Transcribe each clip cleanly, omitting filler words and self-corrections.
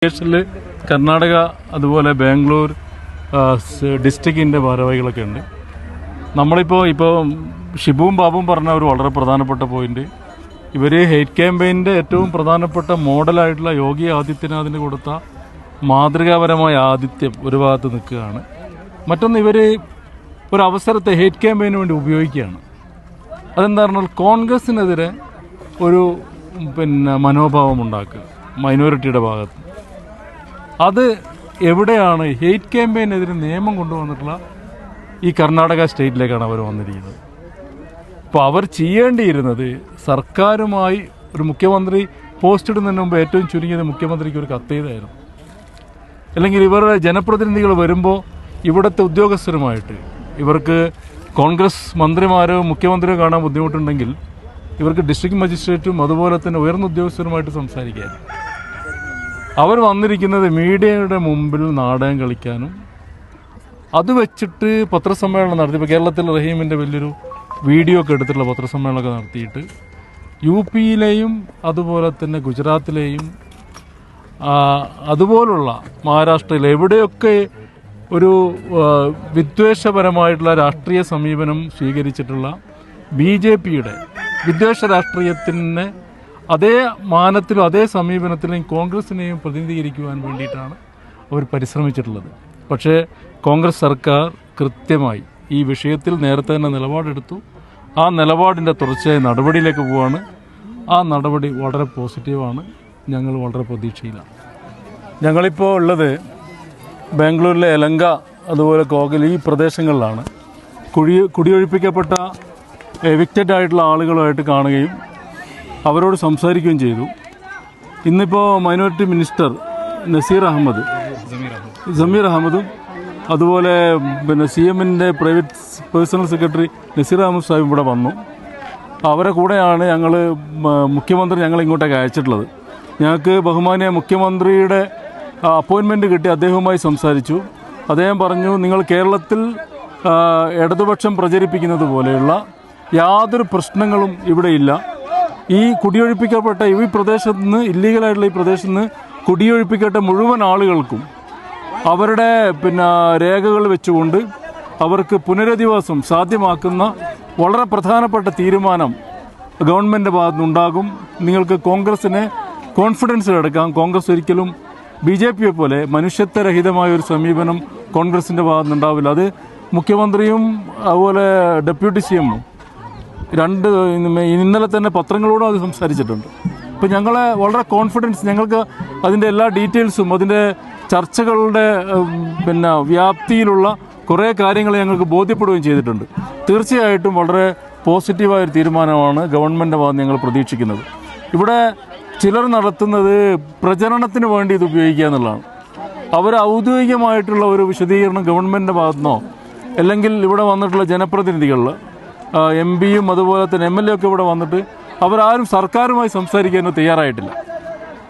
കേസിൽ കർണാടക അതുപോലെ ബാംഗ്ലൂർ ഡിസ്ട്രിക്റ്റിൻ്റെ ഭാരവാഹികളൊക്കെ ഉണ്ട്. ഇപ്പോൾ ഷിബുവും ബാബുവും പറഞ്ഞ ഒരു വളരെ പ്രധാനപ്പെട്ട പോയിന്റ്, ഇവർ ഹെയ്റ്റ് ക്യാമ്പയിൻ്റെ ഏറ്റവും പ്രധാനപ്പെട്ട മോഡലായിട്ടുള്ള യോഗി ആദിത്യനാഥിന് കൊടുത്ത മാതൃകാപരമായ ആതിഥ്യം ഒരു ഭാഗത്ത് നിൽക്കുകയാണ്. മറ്റൊന്ന്, ഇവർ ഒരു അവസരത്തെ ഹെയ്റ്റ് ക്യാമ്പയിന് വേണ്ടി ഉപയോഗിക്കുകയാണ്. അതെന്താ പറഞ്ഞാൽ കോൺഗ്രസിനെതിരെ ഒരു മനോഭാവം ഉണ്ടാക്കുക മൈനോറിറ്റിയുടെ ഭാഗത്ത്. അത് എവിടെയാണ് ഹെയ്റ്റ് ക്യാമ്പയിനെതിരെ നിയമം കൊണ്ടുവന്നിട്ടുള്ള ഈ കർണാടക സ്റ്റേറ്റിലേക്കാണ് അവർ വന്നിരിക്കുന്നത്. അപ്പോൾ അവർ ചെയ്യേണ്ടിയിരുന്നത് സർക്കാരുമായി ഒരു മുഖ്യമന്ത്രി പോസ്റ്റ് ഇടുന്നതിന് മുമ്പ് ഏറ്റവും ചുരുങ്ങിയത് മുഖ്യമന്ത്രിക്ക് ഒരു കത്ത് ചെയ്തായിരുന്നു. അല്ലെങ്കിൽ ഇവരുടെ ജനപ്രതിനിധികൾ വരുമ്പോൾ ഇവിടുത്തെ ഉദ്യോഗസ്ഥരുമായിട്ട് ഇവർക്ക് കോൺഗ്രസ് മന്ത്രിമാരോ മുഖ്യമന്ത്രിയോ കാണാൻ ബുദ്ധിമുട്ടുണ്ടെങ്കിൽ ഇവർക്ക് ഡിസ്ട്രിക്ട് മജിസ്ട്രേറ്റും അതുപോലെ തന്നെ ഉയർന്ന ഉദ്യോഗസ്ഥരുമായിട്ട് സംസാരിക്കാൻ. അവർ വന്നിരിക്കുന്നത് മീഡിയയുടെ മുമ്പിൽ നാടകം കളിക്കാനും അത് വെച്ചിട്ട് പത്രസമ്മേളനം നടത്തി. ഇപ്പോൾ കേരളത്തിൽ റഹീമിൻ്റെ വലിയൊരു വീഡിയോ ഒക്കെ എടുത്തിട്ടുള്ള പത്രസമ്മേളനമൊക്കെ നടത്തിയിട്ട് UP-യിലെയും അതുപോലെ തന്നെ ഗുജറാത്തിലെയും അതുപോലുള്ള മഹാരാഷ്ട്രയിലെ എവിടെയൊക്കെ ഒരു വിദ്വേഷപരമായിട്ടുള്ള രാഷ്ട്രീയ സമീപനം സ്വീകരിച്ചിട്ടുള്ള BJP-യുടെ വിദ്വേഷ രാഷ്ട്രീയത്തിനെ അതേ മാനത്തിലും അതേ സമീപനത്തിലും കോൺഗ്രസിനെയും പ്രതിനിധീകരിക്കുവാൻ വേണ്ടിയിട്ടാണ് അവർ പരിശ്രമിച്ചിട്ടുള്ളത്. പക്ഷേ കോൺഗ്രസ് സർക്കാർ കൃത്യമായി ഈ വിഷയത്തിൽ നേരത്തെ തന്നെ നിലപാടെടുത്തു. ആ നിലപാടിൻ്റെ തുടർച്ചയായ നടപടിയിലേക്ക് പോവുകയാണ്. ആ നടപടി വളരെ പോസിറ്റീവാണ്. ഞങ്ങൾ വളരെ പ്രതീക്ഷയിലാണ്. ഞങ്ങളിപ്പോൾ ഉള്ളത് ബാംഗ്ലൂരിലെ എലങ്ക അതുപോലെ കോഗൽ ഈ പ്രദേശങ്ങളിലാണ്. കുടിയൊഴിപ്പിക്കപ്പെട്ട എവിക്റ്റഡ് ആയിട്ടുള്ള ആളുകളുമായിട്ട് കാണുകയും അവരോട് സംസാരിക്കുകയും ചെയ്തു. ഇന്നിപ്പോൾ മൈനോറിറ്റി മിനിസ്റ്റർ സമീർ അഹമ്മദും അതുപോലെ CM-ൻ്റെ private personal secretary Naseer Ahmed Sahib ഇവിടെ വന്നു. അവരെ കൂടെയാണ് മുഖ്യമന്ത്രി ഞങ്ങൾ ഇങ്ങോട്ടേക്ക് അയച്ചിട്ടുള്ളത്. ഞങ്ങൾക്ക് ബഹുമാന്യ മുഖ്യമന്ത്രിയുടെ അപ്പോയിൻമെൻറ്റ് കിട്ടി. അദ്ദേഹവുമായി സംസാരിച്ചു. അദ്ദേഹം പറഞ്ഞു, നിങ്ങൾ കേരളത്തിൽ ഇടതുപക്ഷം പ്രചരിപ്പിക്കുന്നത് പോലെയുള്ള യാതൊരു പ്രശ്നങ്ങളും ഇവിടെയില്ല. ഈ കുടിയൊഴിപ്പിക്കപ്പെട്ട ഈ പ്രദേശത്ത് നിന്ന് ഇല്ലീഗലായിട്ടുള്ള ഈ പ്രദേശത്ത് നിന്ന് കുടിയൊഴിപ്പിക്കപ്പെട്ട മുഴുവൻ ആളുകൾക്കും അവരുടെ രേഖകൾ വെച്ചുകൊണ്ട് അവർക്ക് പുനരധിവാസം സാധ്യമാക്കുന്ന വളരെ പ്രധാനപ്പെട്ട തീരുമാനം ഗവൺമെൻറ് ഭാഗത്തുനിന്നുണ്ടാകും. നിങ്ങൾക്ക് കോൺഗ്രസിനെ കോൺഫിഡൻസിലെടുക്കാം. കോൺഗ്രസ് ഒരിക്കലും BJP-യെ പോലെ മനുഷ്യത്വരഹിതമായ ഒരു സമീപനം കോൺഗ്രസിൻ്റെ ഭാഗത്തുനിന്നുണ്ടാവില്ല. അത് മുഖ്യമന്ത്രിയും അതുപോലെ ഡെപ്യൂട്ടി CM-ഉം ഇന്നലെ തന്നെ പത്രങ്ങളോടും അത് സംസാരിച്ചിട്ടുണ്ട്. അപ്പോൾ ഞങ്ങളെ വളരെ കോൺഫിഡൻസ്, ഞങ്ങൾക്ക് അതിൻ്റെ എല്ലാ ഡീറ്റെയിൽസും അതിൻ്റെ ചർച്ചകളുടെ വ്യാപ്തിയിലുള്ള കുറേ കാര്യങ്ങൾ ഞങ്ങൾക്ക് ബോധ്യപ്പെടുകയും ചെയ്തിട്ടുണ്ട്. തീർച്ചയായിട്ടും വളരെ പോസിറ്റീവായൊരു തീരുമാനമാണ് ഗവൺമെൻറ് ഭാഗത്ത് ഞങ്ങൾ പ്രതീക്ഷിക്കുന്നത്. ഇവിടെ ചിലർ നടത്തുന്നത് പ്രചരണത്തിന് വേണ്ടി ഇത് ഉപയോഗിക്കുക എന്നുള്ളതാണ്. അവർ ഔദ്യോഗികമായിട്ടുള്ള ഒരു വിശദീകരണം ഗവൺമെൻറ്റിൻ്റെ ഭാഗത്തുനിന്നോ അല്ലെങ്കിൽ ഇവിടെ വന്നിട്ടുള്ള ജനപ്രതിനിധികൾ MP-യും അതുപോലെ തന്നെ MLA ഒക്കെ ഇവിടെ വന്നിട്ട് അവരാരും സർക്കാരുമായി സംസാരിക്കാനോ തയ്യാറായിട്ടില്ല.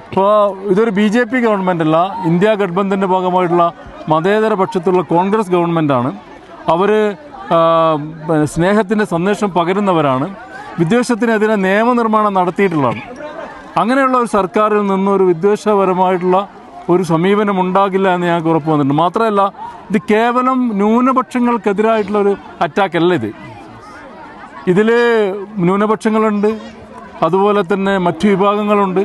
അപ്പോൾ ഇതൊരു BJP ഗവൺമെൻറ് അല്ല, ഇന്ത്യ ഗഠബന്ധൻ്റെ ഭാഗമായിട്ടുള്ള മതേതര പക്ഷത്തുള്ള കോൺഗ്രസ് ഗവൺമെൻറ്റാണ്. അവർ സ്നേഹത്തിൻ്റെ സന്ദേശം പകരുന്നവരാണ്. വിദ്വേഷത്തിനെതിരെ നിയമനിർമ്മാണം നടത്തിയിട്ടുള്ളതാണ്. അങ്ങനെയുള്ള ഒരു സർക്കാരിൽ നിന്നൊരു വിദ്വേഷപരമായിട്ടുള്ള ഒരു സമീപനം ഉണ്ടാകില്ല എന്ന് ഞങ്ങൾക്ക് ഉറപ്പ് വന്നിട്ടുണ്ട്. മാത്രമല്ല, ഇത് കേവലം ന്യൂനപക്ഷങ്ങൾക്കെതിരായിട്ടുള്ള ഒരു അറ്റാക്കല്ല. ഇതിൽ ന്യൂനപക്ഷങ്ങളുണ്ട്, അതുപോലെ തന്നെ മറ്റു വിഭാഗങ്ങളുണ്ട്.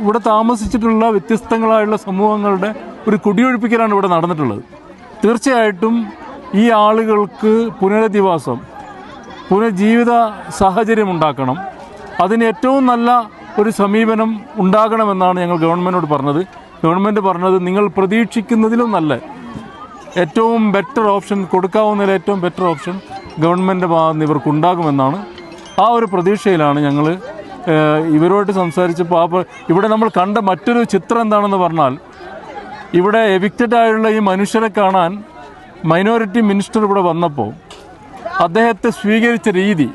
ഇവിടെ താമസിച്ചിട്ടുള്ള വ്യത്യസ്തങ്ങളായുള്ള സമൂഹങ്ങളുടെ ഒരു കുടിയൊഴിപ്പിക്കലാണ് ഇവിടെ നടന്നിട്ടുള്ളത്. തീർച്ചയായിട്ടും ഈ ആളുകൾക്ക് പുനരധിവാസം, പുനർജീവിത സാഹചര്യം ഉണ്ടാക്കണം. അതിന് ഏറ്റവും നല്ല ഒരു സമീപനം ഉണ്ടാകണമെന്നാണ് ഞങ്ങൾ ഗവൺമെൻറ്റിനോട് പറഞ്ഞത്. ഗവൺമെൻറ് പറഞ്ഞത്, നിങ്ങൾ പ്രതീക്ഷിക്കുന്നതിലും നല്ല ഏറ്റവും ബെറ്റർ ഓപ്ഷൻ കൊടുക്കാവുന്നതിൽ ഏറ്റവും ബെറ്റർ ഓപ്ഷൻ ഗവൺമെൻറ് ഭാഗത്ത് ഇവർക്കുണ്ടാകുമെന്നാണ്. ആ ഒരു പ്രതീക്ഷയിലാണ് ഞങ്ങൾ ഇവരുമായിട്ട് സംസാരിച്ചപ്പോൾ. ഇവിടെ നമ്മൾ കണ്ട മറ്റൊരു ചിത്രം എന്താണെന്ന് പറഞ്ഞാൽ, ഇവിടെ എവിക്റ്റഡ് ആയുള്ള ഈ മനുഷ്യരെ കാണാൻ മൈനോറിറ്റി മിനിസ്റ്റർ ഇവിടെ വന്നപ്പോൾ അദ്ദേഹത്തെ സ്വീകരിച്ച രീതി,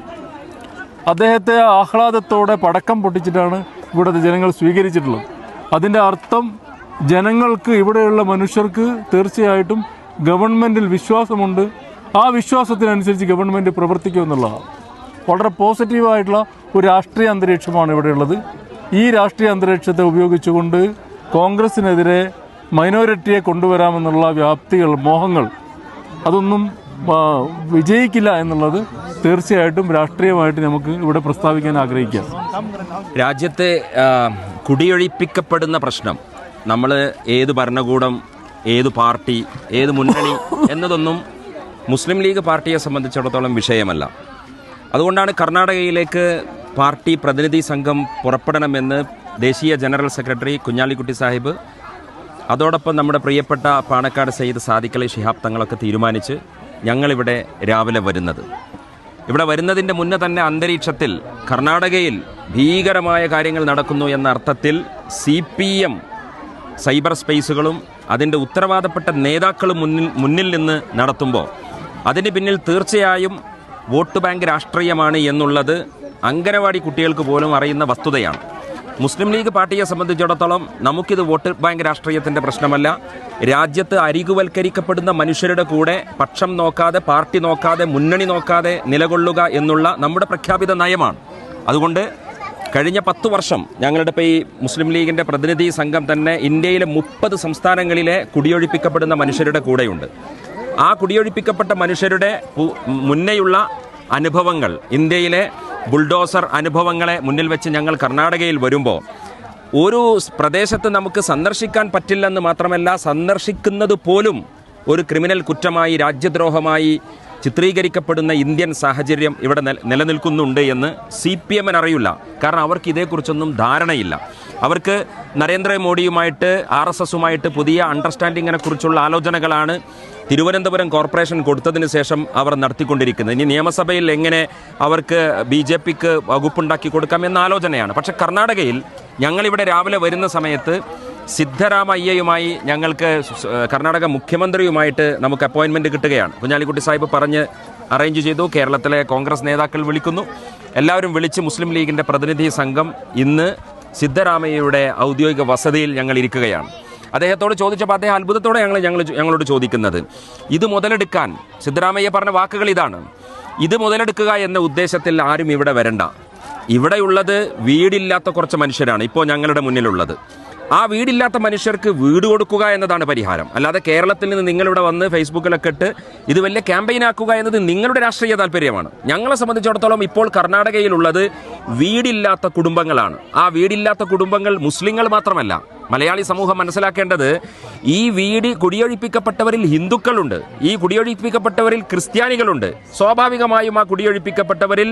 അദ്ദേഹത്തെ ആഹ്ലാദത്തോടെ പടക്കം പൊട്ടിച്ചിട്ടാണ് ഇവിടുത്തെ ജനങ്ങൾ സ്വീകരിച്ചിട്ടുള്ളത്. അതിൻ്റെ അർത്ഥം ജനങ്ങൾക്ക്, ഇവിടെയുള്ള മനുഷ്യർക്ക് തീർച്ചയായിട്ടും ഗവൺമെൻറ്റിൽ വിശ്വാസമുണ്ട്. ആ വിശ്വാസത്തിനനുസരിച്ച് ഗവൺമെൻറ് പ്രവർത്തിക്കുമെന്നുള്ളതാണ്. വളരെ പോസിറ്റീവായിട്ടുള്ള ഒരു രാഷ്ട്രീയ അന്തരീക്ഷമാണ് ഇവിടെയുള്ളത്. ഈ രാഷ്ട്രീയ അന്തരീക്ഷത്തെ ഉപയോഗിച്ചുകൊണ്ട് കോൺഗ്രസിനെതിരെ മൈനോറിറ്റിയെ കൊണ്ടുവരാമെന്നുള്ള വ്യാപ്തികൾ, മോഹങ്ങൾ, അതൊന്നും വിജയിക്കില്ല എന്നുള്ളത് തീർച്ചയായിട്ടും രാഷ്ട്രീയമായിട്ട് നമുക്ക് ഇവിടെ പ്രസ്താവിക്കാൻ ആഗ്രഹിക്കാം. രാജ്യത്തെ കുടിയൊഴിപ്പിക്കപ്പെടുന്ന പ്രശ്നം നമ്മൾ ഏത് ഭരണകൂടം, ഏത് പാർട്ടി, ഏത് മുന്നണി എന്നതൊന്നും മുസ്ലിം ലീഗ് പാർട്ടിയെ സംബന്ധിച്ചിടത്തോളം വിഷയമല്ല. അതുകൊണ്ടാണ് കർണാടകയിലേക്ക് പാർട്ടി പ്രതിനിധി സംഘം പുറപ്പെടണമെന്ന് ദേശീയ ജനറൽ സെക്രട്ടറി കുഞ്ഞാലിക്കുട്ടി സാഹിബ്, അതോടൊപ്പം നമ്മുടെ പ്രിയപ്പെട്ട പാണക്കാട് സയ്യിദ് സാദിഖ് അലി ശിഹാബ് തങ്ങളൊക്കെ തീരുമാനിച്ച് ഞങ്ങളിവിടെ രാവിലെ വരുന്നത്. ഇവിടെ വരുന്നതിൻ്റെ മുന്നേ തന്നെ അന്തരീക്ഷത്തിൽ കർണാടകയിൽ ഭീകരമായ കാര്യങ്ങൾ നടക്കുന്നു എന്ന അർത്ഥത്തിൽ CPM സൈബർ സ്പേസുകളും അതിൻ്റെ ഉത്തരവാദപ്പെട്ട നേതാക്കളും മുന്നിൽ നിന്ന് നടത്തുമ്പോൾ അതിന് പിന്നിൽ തീർച്ചയായും വോട്ട് ബാങ്ക് രാഷ്ട്രീയമാണ് എന്നുള്ളത് അംഗനവാടി കുട്ടികൾക്ക് പോലും അറിയുന്ന വസ്തുതയാണ്. മുസ്ലിം ലീഗ് പാർട്ടിയെ സംബന്ധിച്ചിടത്തോളം നമുക്കിത് വോട്ട് ബാങ്ക് രാഷ്ട്രീയത്തിൻ്റെ പ്രശ്നമല്ല. രാജ്യത്ത് അരികുവൽക്കരിക്കപ്പെടുന്ന മനുഷ്യരുടെ കൂടെ പക്ഷം നോക്കാതെ, പാർട്ടി നോക്കാതെ, മുന്നണി നോക്കാതെ നിലകൊള്ളുക എന്നുള്ള നമ്മുടെ പ്രഖ്യാപിത നയമാണ്. അതുകൊണ്ട് കഴിഞ്ഞ 10 വർഷം ഞങ്ങളുടെ ഇപ്പോൾ ഈ മുസ്ലിം ലീഗിൻ്റെ പ്രതിനിധി സംഘം തന്നെ ഇന്ത്യയിലെ 30 സംസ്ഥാനങ്ങളിലെ കുടിയൊഴിപ്പിക്കപ്പെടുന്ന മനുഷ്യരുടെ കൂടെയുണ്ട്. ആ കുടിയൊഴിപ്പിക്കപ്പെട്ട മനുഷ്യരുടെ മുന്നേയുള്ള അനുഭവങ്ങൾ, ഇന്ത്യയിലെ ബുൾഡോസർ അനുഭവങ്ങളെ മുന്നിൽ വെച്ച് ഞങ്ങൾ കർണാടകയിൽ വരുമ്പോൾ ഒരു പ്രദേശത്ത് നമുക്ക് സന്ദർശിക്കാൻ പറ്റില്ലെന്ന് മാത്രമല്ല, സന്ദർശിക്കുന്നത് പോലും ഒരു ക്രിമിനൽ കുറ്റമായി, രാജ്യദ്രോഹമായി ചിത്രീകരിക്കപ്പെടുന്ന ഇന്ത്യൻ സാഹചര്യം ഇവിടെ നിലനിൽക്കുന്നുണ്ട് എന്ന് CPM-ന് അറിയില്ല. കാരണം അവർക്ക് ഇതേക്കുറിച്ചൊന്നും ധാരണയില്ല. അവർക്ക് നരേന്ദ്രമോദിയുമായിട്ട് RSSുമായിട്ട് പുതിയ അണ്ടർസ്റ്റാൻഡിങ്ങിനെ കുറിച്ചുള്ള ആലോചനകളാണ് തിരുവനന്തപുരം കോർപ്പറേഷൻ കൊടുത്തതിന് ശേഷം അവർ നടത്തിക്കൊണ്ടിരിക്കുന്നത്. ഇനി നിയമസഭയിൽ എങ്ങനെ അവർക്ക് BJPക്ക് വകുപ്പുണ്ടാക്കി കൊടുക്കാം എന്ന ആലോചനയാണ്. പക്ഷേ കർണാടകയിൽ ഞങ്ങളിവിടെ രാവിലെ വരുന്ന സമയത്ത് സിദ്ധരാമയ്യയുമായി ഞങ്ങൾക്ക് കർണാടക മുഖ്യമന്ത്രിയുമായിട്ട് നമുക്ക് അപ്പോയിൻമെൻറ്റ് കിട്ടുകയാണ്. കുഞ്ഞാലിക്കുട്ടി സാഹിബ് പറഞ്ഞ് അറേഞ്ച് ചെയ്തു. കേരളത്തിലെ കോൺഗ്രസ് നേതാക്കൾ വിളിക്കുന്നു. എല്ലാവരും വിളിച്ച് മുസ്ലിം ലീഗിൻ്റെ പ്രതിനിധി സംഘം ഇന്ന് സിദ്ധരാമയ്യയുടെ ഔദ്യോഗിക വസതിയിൽ ഞങ്ങൾ ഇരിക്കുകയാണ്. അദ്ദേഹത്തോട് ചോദിച്ചപ്പോൾ അദ്ദേഹം അത്ഭുതത്തോടെ ഞങ്ങളോട് ചോദിക്കുന്നത്, ഇത് മുതലെടുക്കാൻ സിദ്ധരാമയ്യ പറഞ്ഞ വാക്കുകൾ ഇതാണ്: ഇത് മുതലെടുക്കുക എന്ന ഉദ്ദേശത്തിൽ ആരും ഇവിടെ വരണ്ട. ഇവിടെയുള്ളത് വീടില്ലാത്ത കുറച്ച് മനുഷ്യരാണ് ഇപ്പോൾ ഞങ്ങളുടെ മുന്നിലുള്ളത്. ആ വീടില്ലാത്ത മനുഷ്യർക്ക് വീട് കൊടുക്കുക എന്നതാണ് പരിഹാരം. അല്ലാതെ കേരളത്തിൽ നിന്ന് നിങ്ങളിവിടെ വന്ന് ഫേസ്ബുക്കിലൊക്കെ ഇട്ട് ഇത് വലിയ ക്യാമ്പയിൻ ആക്കുക എന്നത് നിങ്ങളുടെ രാഷ്ട്രീയ താല്പര്യമാണ്. ഞങ്ങളെ സംബന്ധിച്ചിടത്തോളം ഇപ്പോൾ കർണാടകയിലുള്ളത് വീടില്ലാത്ത കുടുംബങ്ങളാണ്. ആ വീടില്ലാത്ത കുടുംബങ്ങൾ മുസ്ലിങ്ങൾ മാത്രമല്ല, മലയാളി സമൂഹം മനസ്സിലാക്കേണ്ടത് ഈ കുടിയൊഴിപ്പിക്കപ്പെട്ടവരിൽ ഹിന്ദുക്കളുണ്ട്, ഈ കുടിയൊഴിപ്പിക്കപ്പെട്ടവരിൽ ക്രിസ്ത്യാനികളുണ്ട്, സ്വാഭാവികമായും ആ കുടിയൊഴിപ്പിക്കപ്പെട്ടവരിൽ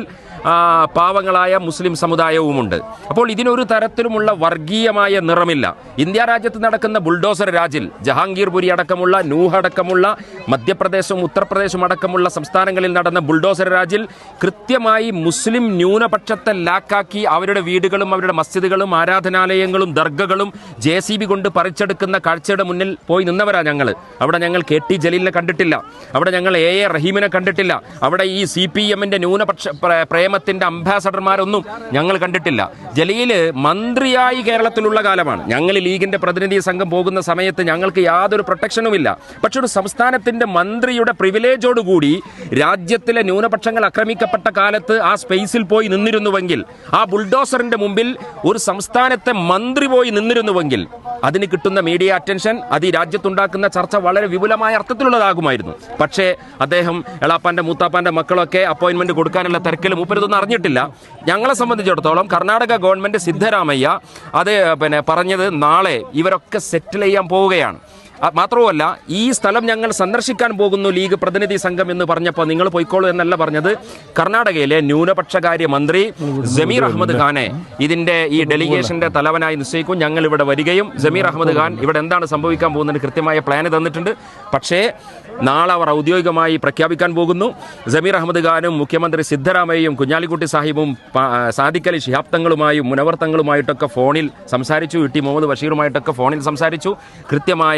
പാവങ്ങളായ മുസ്ലിം സമുദായവുമുണ്ട്. അപ്പോൾ ഇതിനൊരു തരത്തിലുമുള്ള വർഗീയമായ നിറമില്ല. ഇന്ത്യ രാജ്യത്ത് നടക്കുന്ന ബുൾഡോസർ രാജിൽ ജഹാംഗീർപുരി അടക്കമുള്ള, നൂഹ് അടക്കമുള്ള, മധ്യപ്രദേശും ഉത്തർപ്രദേശും അടക്കമുള്ള സംസ്ഥാനങ്ങളിൽ നടന്ന ബുൾഡോസർ രാജിൽ കൃത്യമായി മുസ്ലിം ന്യൂനപക്ഷത്തെ ലാക്കാക്കി അവരുടെ വീടുകളും അവരുടെ മസ്ജിദുകളും ആരാധനാലയങ്ങളും ദർഗകളും JCB കൊണ്ട് പറിച്ചെടുക്കുന്ന കാഴ്ചയുടെ മുന്നിൽ പോയി നിന്നവരാ ഞങ്ങൾ. അവിടെ ഞങ്ങൾ KT ജലീലിനെ കണ്ടിട്ടില്ല, അവിടെ ഞങ്ങൾ AA റഹീമിനെ കണ്ടിട്ടില്ല, അവിടെ ഈ CPM-ന്റെ ന്യൂനപക്ഷ പ്രേമത്തിന്റെ അംബാസഡർമാരൊന്നും ഞങ്ങൾ കണ്ടിട്ടില്ല. ജലീൽ മന്ത്രിയായി കേരളത്തിലുള്ള കാലമാണ്. ഞങ്ങൾ ലീഗിന്റെ പ്രതിനിധി സംഘം പോകുന്ന സമയത്ത് ഞങ്ങൾക്ക് യാതൊരു പ്രൊട്ടക്ഷനുമില്ല. പക്ഷെ ഒരു സംസ്ഥാനത്തിന്റെ മന്ത്രിയുടെ പ്രിവിലേജോടുകൂടി രാജ്യത്തിലെ ന്യൂനപക്ഷങ്ങൾ ആക്രമിക്കപ്പെട്ട കാലത്ത് ആ സ്പേസിൽ പോയി നിന്നിരുന്നുവെങ്കിൽ, ആ ബുൾഡോസറിന്റെ മുമ്പിൽ ഒരു സംസ്ഥാനത്തെ മന്ത്രി പോയി നിന്നിരുന്നുവെങ്കിൽ അതിന് കിട്ടുന്ന മീഡിയ അറ്റൻഷൻ, അത് ഈ രാജ്യത്തുണ്ടാക്കുന്ന ചർച്ച വളരെ വിപുലമായ അർത്ഥത്തിലുള്ളതാകുമായിരുന്നു. പക്ഷേ അദ്ദേഹം എളാപ്പാന്റെ മൂത്താപ്പാന്റെ മക്കളൊക്കെ അപ്പോയിന്റ്മെന്റ് കൊടുക്കാനുള്ള തിരക്കിൽ മൂപ്പരതൊന്നും അറിഞ്ഞിട്ടില്ല. ഞങ്ങളെ സംബന്ധിച്ചിടത്തോളം കർണാടക ഗവൺമെന്റ് സിദ്ധരാമയ്യ അത് പറഞ്ഞത് നാളെ ഇവരൊക്കെ സെറ്റിൽ ചെയ്യാൻ പോവുകയാണ്. മാത്രവുമല്ല, ഈ സ്ഥലം ഞങ്ങൾ സന്ദർശിക്കാൻ പോകുന്നു ലീഗ് പ്രതിനിധി സംഘം എന്ന് പറഞ്ഞപ്പോൾ നിങ്ങൾ പോയിക്കോളൂ എന്നല്ല പറഞ്ഞത്. കർണാടകയിലെ ന്യൂനപക്ഷകാര്യ മന്ത്രി ജമീർ അഹമ്മദ് ഖാനെ ഇതിന്റെ ഈ ഡെലിഗേഷന്റെ തലവനായി നിശ്ചയിക്കും. ഞങ്ങൾ ഇവിടെ വരികയും ജമീർ അഹമ്മദ് ഖാൻ ഇവിടെ എന്താണ് സംഭവിക്കാൻ പോകുന്നത് കൃത്യമായ പ്ലാന് തന്നിട്ടുണ്ട്. പക്ഷേ നാളെ അവർ ഔദ്യോഗികമായി പ്രഖ്യാപിക്കാൻ പോകുന്നു. ജമീർ അഹമ്മദ് ഖാനും മുഖ്യമന്ത്രി സിദ്ധരാമയ്യയും കുഞ്ഞാലിക്കുട്ടി സാഹിബും സാദിഖ് അലി ശിഹാബ് തങ്ങളുമായും മുനവർ തങ്ങളുമായിട്ടൊക്കെ ഫോണിൽ സംസാരിച്ചു. ഇട്ടി മുഹമ്മദ് ബഷീറുമായിട്ടൊക്കെ ഫോണിൽ സംസാരിച്ചു. കൃത്യമായ